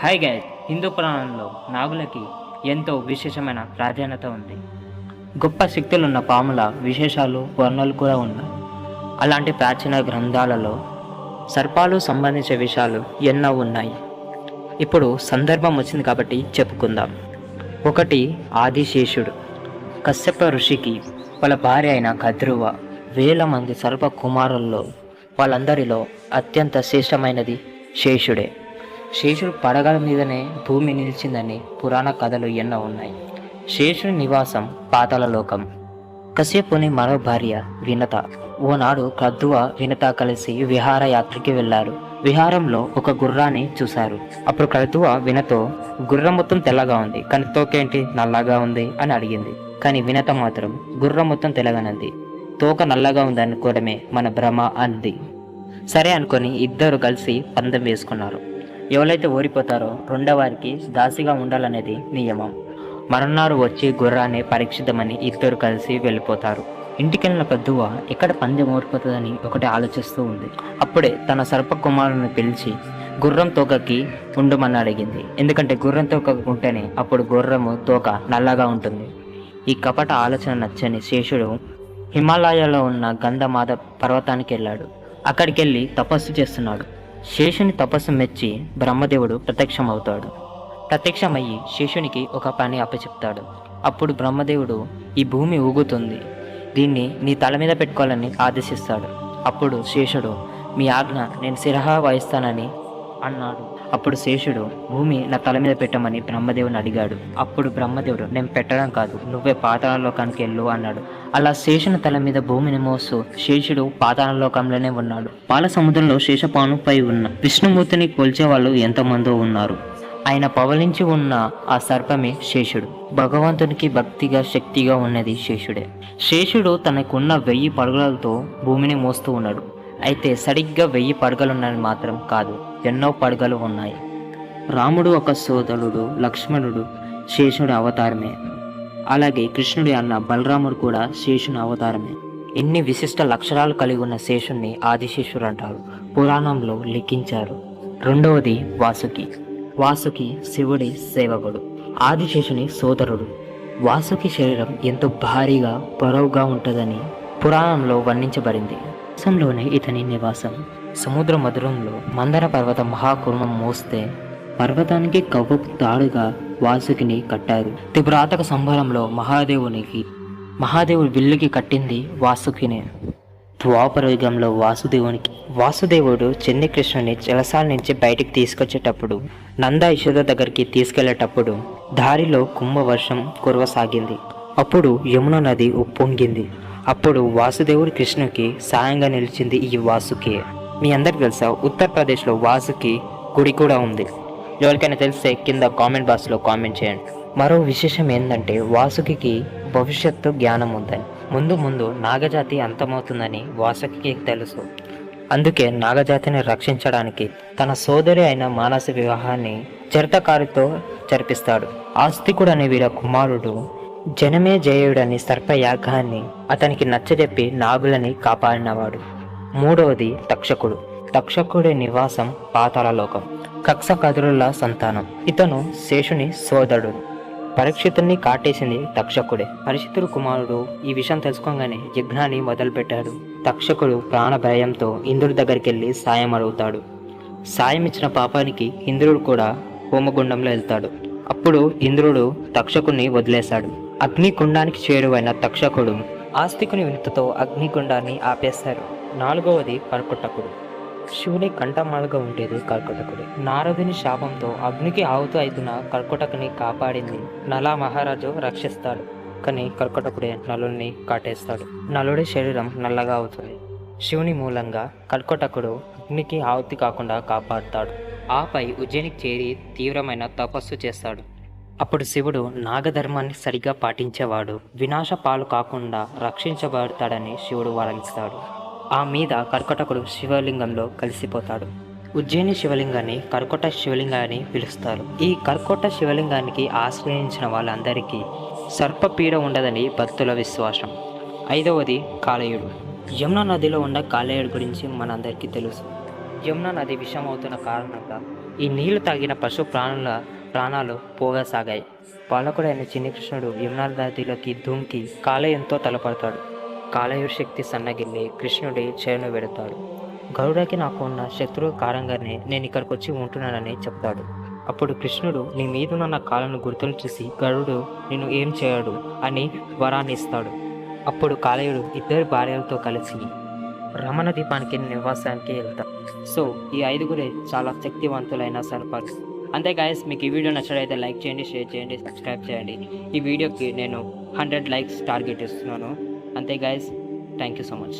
Hi guys, Hindu పురాణంలో నాగులకి ఎంతో విశేషమైన ప్రాధాన్యత ఉంది. గొప్ప శక్తులున్న పాముల విశేషాలు వర్ణనలు కూడా ఉన్నాయి. అలాంటి ప్రాచీన గ్రంథాలలో సర్పాలు సంబంధించిన విషయాలు ఎన్నో ఉన్నాయి. ఇప్పుడు సందర్భం వచ్చింది కాబట్టి చెప్పుకుందాం. ఒకటి, ఆదిశేషుడు. కశ్యప ఋషికి వాళ్ళ భార్య అయిన కద్రువ వేల మంది సర్ప కుమారుల్లో వాళ్ళందరిలో అత్యంత శ్రేష్టమైనది శేషుడే. శేషుడు పడగల మీదనే భూమి నిలిచిందని పురాణ కథలు ఎన్నో ఉన్నాయి. శేషుడి నివాసం పాతాళ లోకం. కశ్యపుని మరో భార్య వినత. ఓనాడు కద్దువ వినత కలిసి విహారయాత్రకి వెళ్లారు. విహారంలో ఒక గుర్రాన్ని చూశారు. అప్పుడు కద్దువ వినతో, గుర్రం మొత్తం తెల్లగా ఉంది కానీ తోకేంటి నల్లగా ఉంది అని అడిగింది. కానీ వినత మాత్రం గుర్రం మొత్తం తెల్లగానంది, తోక నల్లగా ఉంది అనుకోవడమే మన భ్రమ అంది. సరే అనుకొని ఇద్దరు కలిసి పందెం వేసుకున్నారు. ఎవరైతే ఓడిపోతారో రెండో వారికి దాసిగా ఉండాలనేది నియమం. మరునాడు వచ్చి గుర్రాన్ని పరీక్షిద్దామని ఇద్దరు కలిసి వెళ్ళిపోతారు. ఇంటికెళ్ళిన కద్దువ ఎక్కడ పందెం ఓడిపోతుందని ఒకటి ఆలోచిస్తూ ఉంది. అప్పుడే తన సర్ప కుమారుని పిలిచి గుర్రం తోకకి ఉండమని అడిగింది. ఎందుకంటే గుర్రం తోక ఉంటేనే అప్పుడు గుర్రము తోక నల్లగా ఉంటుంది. ఈ కపట ఆలోచన నచ్చని శేషుడు హిమాలయాల్లో ఉన్న గంధమాద పర్వతానికి వెళ్ళాడు. అక్కడికి వెళ్ళి తపస్సు చేస్తున్నాడు. శేషుని తపస్సు మెచ్చి బ్రహ్మదేవుడు ప్రత్యక్షమవుతాడు. ప్రత్యక్షమయ్యి శేషునికి ఒక పని అప్పచెప్తాడు. అప్పుడు బ్రహ్మదేవుడు, ఈ భూమి ఊగుతుంది, దీన్ని నీ తల మీద పెట్టుకోవాలని ఆదేశిస్తాడు. అప్పుడు శేషుడు, మీ ఆజ్ఞ, నేను శిరహా వహిస్తానని అన్నాడు. అప్పుడు శేషుడు, భూమి నా తల మీద పెట్టమని బ్రహ్మదేవుని అడిగాడు. అప్పుడు బ్రహ్మదేవుడు, నేను పెట్టడం కాదు, నువ్వే పాతాళలోకానికి వెళ్ళు అన్నాడు. అలా శేషుని తల మీద భూమిని మోస్తూ శేషుడు పాతాళలోకంలోనే ఉన్నాడు. పాల సముద్రంలో శేషపానుపై ఉన్న విష్ణుమూర్తిని కొల్చే వాళ్ళు ఎంతమందో ఉన్నారు. ఆయన పవలించి ఉన్న ఆ సర్పమే శేషుడు. భగవంతునికి భక్తిగా శక్తిగా ఉన్నది శేషుడే. శేషుడు తనకున్న 1000 పడగలతో భూమిని మోస్తూ ఉన్నాడు. అయితే సరిగ్గా 1000 పడగలున్నది మాత్రం కాదు, ఎన్నో పడగలు ఉన్నాయి. రాముడు ఒక సోదరుడు, లక్ష్మణుడు శేషుడి అవతారమే. అలాగే కృష్ణుడి అన్న బలరాముడు కూడా శేషుని అవతారమే. ఎన్ని విశిష్ట లక్షణాలు కలిగి ఉన్న శేషుణ్ణి ఆదిశేషుడు అంటారు, పురాణంలో లిఖించారు. రెండవది వాసుకి. వాసుకి శివుడి సేవకుడు, ఆదిశేషుని సోదరుడు. వాసుకి శరీరం ఎంతో భారీగా పొడవుగా ఉంటుందని పురాణంలో వర్ణించబడింది. దేశంలోనే ఇతని నివాసం. సముద్ర మధురంలో మందర పర్వత మహాకుర్మం మోస్తే పర్వతానికి కవ్వపు తాడుగా వాసుకిని కట్టారు. త్రిపురాతక సంబరంలో మహాదేవుడి విల్లుకి కట్టింది వాసుకినే. ద్వాపర యుగంలో వాసుదేవుడు చెన్ని కృష్ణుని చెలసాల నుంచి బయటికి తీసుకొచ్చేటప్పుడు నంద యశోద దగ్గరికి తీసుకెళ్లేటప్పుడు దారిలో కుంభవర్షం కురవసాగింది. అప్పుడు యమున నది ఉప్పొంగింది. అప్పుడు వాసుదేవుడు కృష్ణుకి సాయంగా నిలిచింది ఈ వాసుకి. మీ అందరికి తెలుసా, ఉత్తరప్రదేశ్లో వాసుకి గుడి కూడా ఉంది. ఎవరికైనా తెలిస్తే కింద కామెంట్ బాక్స్లో కామెంట్ చేయండి. మరో విశేషం ఏంటంటే వాసుకి భవిష్యత్తు జ్ఞానం ఉందని. ముందు నాగజాతి అంతమవుతుందని వాసుకి తెలుసు. అందుకే నాగజాతిని రక్షించడానికి తన సోదరి అయిన మానస వివాహాన్ని చరితకారితో జరిపిస్తాడు. ఆస్తికుడు అనే వీర కుమారుడు జనమే జయుడని సర్పయాగాన్ని అతనికి నచ్చజెప్పి నాగులని కాపాడినవాడు. మూడవది తక్షకుడు. తక్షకుడి నివాసం పాతాళలోకం. కక్షకదురుల సంతానం. ఇతను శేషుని సోదరుడు. పరీక్షితుని కాటేసింది తక్షకుడే. పరీక్షితుడు కుమారుడు ఈ విషయం తెలుసుకోగానే యజ్ఞాన్ని మొదలుపెట్టాడు. తక్షకుడు ప్రాణ భయంతో ఇంద్రుడి దగ్గరికి వెళ్ళి సాయం అడుగుతాడు. సాయం ఇచ్చిన పాపానికి ఇంద్రుడు కూడా హోమగుండంలో వెళ్తాడు. అప్పుడు ఇంద్రుడు తక్షకుని వదిలేశాడు. అగ్నిగుండానికి చేరువైన తక్షకుడు ఆస్తికుని వినతితో అగ్నిగుండాన్ని ఆపేశారు. నాలుగవది కర్కొటకుడు. శివుని కంఠమాలుగా ఉండేది కర్కొటకుడు. నారదుని శాపంతో అగ్నికి ఆవుతూ అవుతున్న కర్కొటకుని కాపాడింది నల మహారాజు రక్షిస్తాడు. కానీ కర్కొటకుడే నలుని కాటేస్తాడు. నలుడి శరీరం నల్లగా అవుతుంది. శివుని మూలంగా కర్కొటకుడు అగ్నికి ఆవుతి కాకుండా కాపాడుతాడు. ఆపై ఉజ్జయినికి చేరి తీవ్రమైన తపస్సు చేస్తాడు. అప్పుడు శివుడు నాగధర్మాన్ని సరిగా పాటించేవాడు వినాశ పాలు కాకుండా రక్షించబడతాడని శివుడు వరంగిస్తాడు. ఆ మీద కర్కొటకుడు శివలింగంలో కలిసిపోతాడు. ఉజ్జయిని శివలింగాన్ని కర్కోట శివలింగాన్ని పిలుస్తారు. ఈ కర్కోట శివలింగానికి ఆశ్రయించిన వాళ్ళందరికీ సర్పపీడ ఉండదని భక్తుల విశ్వాసం. ఐదవది కాలేయుడు. యమునా నదిలో ఉన్న కాలేయుడు గురించి మనందరికీ తెలుసు. యమునా నది విషమవుతున్న కారణంగా ఈ నీళ్లు తాగిన పశు ప్రాణాలు పోగసాగాయి. పాలకుడైన చిన్ని కృష్ణుడు యమునా నదిలోకి దుంకి కాలేయంతో తలపడతాడు. కాలేయ శక్తి సన్నగిల్లి కృష్ణుడి చేను వెడతాడు. గరుడకి నాకు ఉన్న శత్రువు కారంగానే నేను ఇక్కడికి వచ్చి ఉంటున్నానని చెప్తాడు. అప్పుడు కృష్ణుడు నీ మీదున్న నా కాళ్ళను గుర్తులు చూసి గరుడు నిన్ను ఏం చేయడు అని వరాన్ని ఇస్తాడు. అప్పుడు కాలేయుడు ఇద్దరు భార్యలతో కలిసి రమణ ద్వీపానికి నివాసానికి వెళ్తాడు. సో ఈ ఐదుగురే చాలా శక్తివంతులైన సర్పాలు. అంతే గాయస్, మీకు ఈ వీడియో నచ్చడైతే లైక్ చేయండి, షేర్ చేయండి, సబ్స్క్రైబ్ చేయండి. ఈ వీడియోకి నేను 100 లైక్స్ టార్గెట్ ఇస్తున్నాను. అంతే guys, thank you so much.